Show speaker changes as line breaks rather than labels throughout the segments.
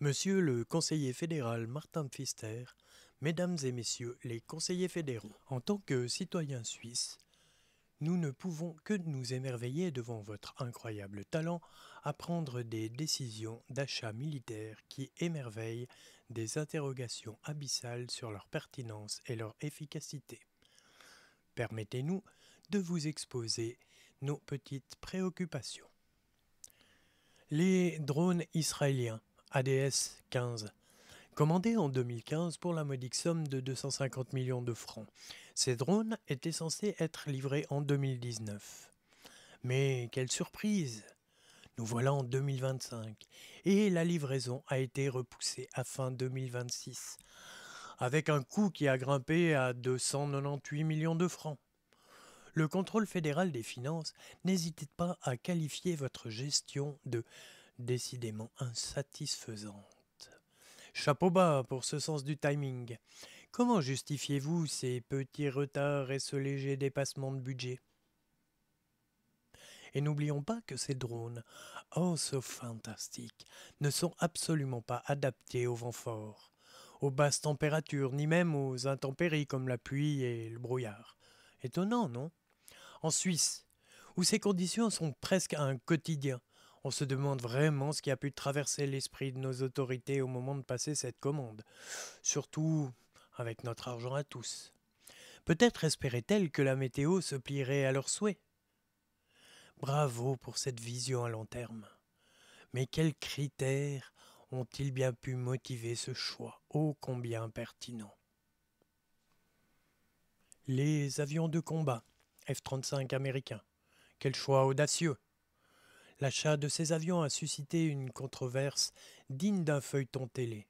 Monsieur le conseiller fédéral Martin Pfister, Mesdames et Messieurs les conseillers fédéraux, en tant que citoyens suisses, nous ne pouvons que nous émerveiller devant votre incroyable talent à prendre des décisions d'achat militaire qui émerveillent des interrogations abyssales sur leur pertinence et leur efficacité. Permettez-nous de vous exposer nos petites préoccupations. Les drones israéliens ADS-15, commandés en 2015 pour la modique somme de 250 millions de francs. Ces drones étaient censés être livrés en 2019. Mais quelle surprise! Nous voilà en 2025 et la livraison a été repoussée à fin 2026, avec un coût qui a grimpé à 298 millions de francs. Le contrôle fédéral des finances n'hésitez pas à qualifier votre gestion de décidément insatisfaisante. Chapeau bas pour ce sens du timing. Comment justifiez-vous ces petits retards et ce léger dépassement de budget? Et n'oublions pas que ces drones, oh so fantastiques, ne sont absolument pas adaptés aux vents forts, aux basses températures, ni même aux intempéries comme la pluie et le brouillard. Étonnant, non? En Suisse, où ces conditions sont presque un quotidien, on se demande vraiment ce qui a pu traverser l'esprit de nos autorités au moment de passer cette commande, surtout avec notre argent à tous. Peut-être espéraient-elles que la météo se plierait à leurs souhaits. Bravo pour cette vision à long terme. Mais quels critères ont-ils bien pu motiver ce choix ô combien pertinent? Les avions de combat F-35 américains. Quel choix audacieux! L'achat de ces avions a suscité une controverse digne d'un feuilleton télé.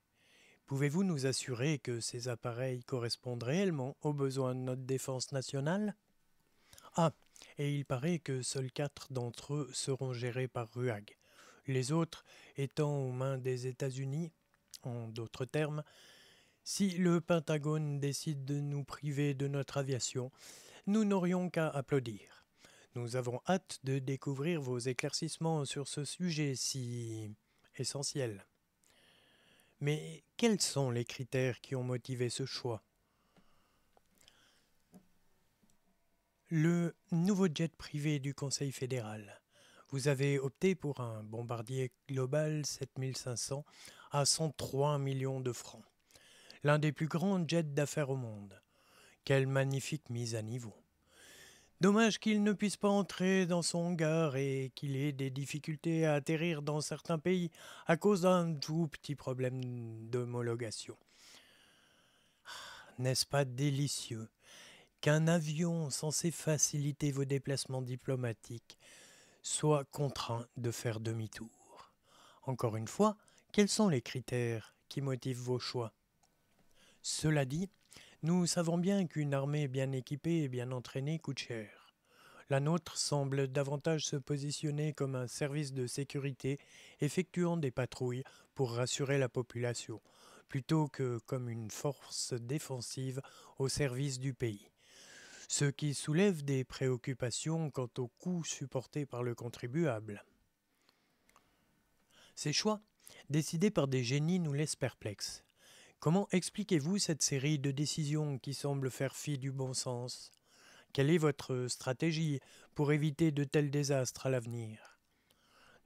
Pouvez-vous nous assurer que ces appareils correspondent réellement aux besoins de notre défense nationale? Ah, et il paraît que seuls 4 d'entre eux seront gérés par RUAG, les autres étant aux mains des États-Unis. En d'autres termes, si le Pentagone décide de nous priver de notre aviation, nous n'aurions qu'à applaudir. Nous avons hâte de découvrir vos éclaircissements sur ce sujet si essentiel. Mais quels sont les critères qui ont motivé ce choix? Le nouveau jet privé du Conseil fédéral. Vous avez opté pour un bombardier Global 7500 à 103 millions de francs. L'un des plus grands jets d'affaires au monde. Quelle magnifique mise à niveau. Dommage qu'il ne puisse pas entrer dans son hangar et qu'il ait des difficultés à atterrir dans certains pays à cause d'un tout petit problème d'homologation. N'est-ce pas délicieux qu'un avion censé faciliter vos déplacements diplomatiques soit contraint de faire demi-tour? Encore une fois, quels sont les critères qui motivent vos choix? Cela dit, nous savons bien qu'une armée bien équipée et bien entraînée coûte cher. La nôtre semble davantage se positionner comme un service de sécurité effectuant des patrouilles pour rassurer la population, plutôt que comme une force défensive au service du pays. Ce qui soulève des préoccupations quant aux coûts supportés par le contribuable. Ces choix, décidés par des génies, nous laissent perplexes. Comment expliquez-vous cette série de décisions qui semblent faire fi du bon sens? Quelle est votre stratégie pour éviter de tels désastres à l'avenir?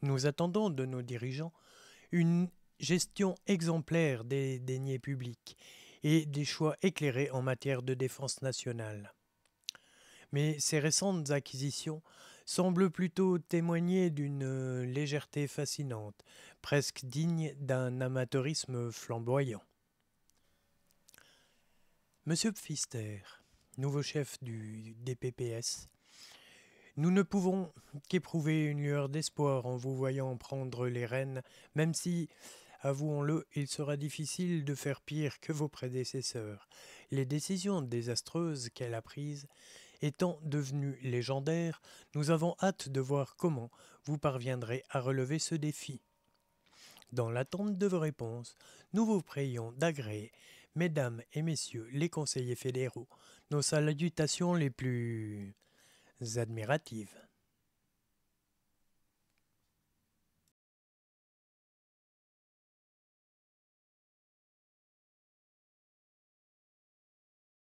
Nous attendons de nos dirigeants une gestion exemplaire des deniers publics et des choix éclairés en matière de défense nationale. Mais ces récentes acquisitions semblent plutôt témoigner d'une légèreté fascinante, presque digne d'un amateurisme flamboyant. Monsieur Pfister, nouveau chef du DPPS, nous ne pouvons qu'éprouver une lueur d'espoir en vous voyant prendre les rênes, même si, avouons-le, il sera difficile de faire pire que vos prédécesseurs. Les décisions désastreuses qu'elle a prises étant devenues légendaires, nous avons hâte de voir comment vous parviendrez à relever ce défi. Dans l'attente de vos réponses, nous vous prions d'agréer, mesdames et messieurs les conseillers fédéraux, nos salutations les plus admiratives.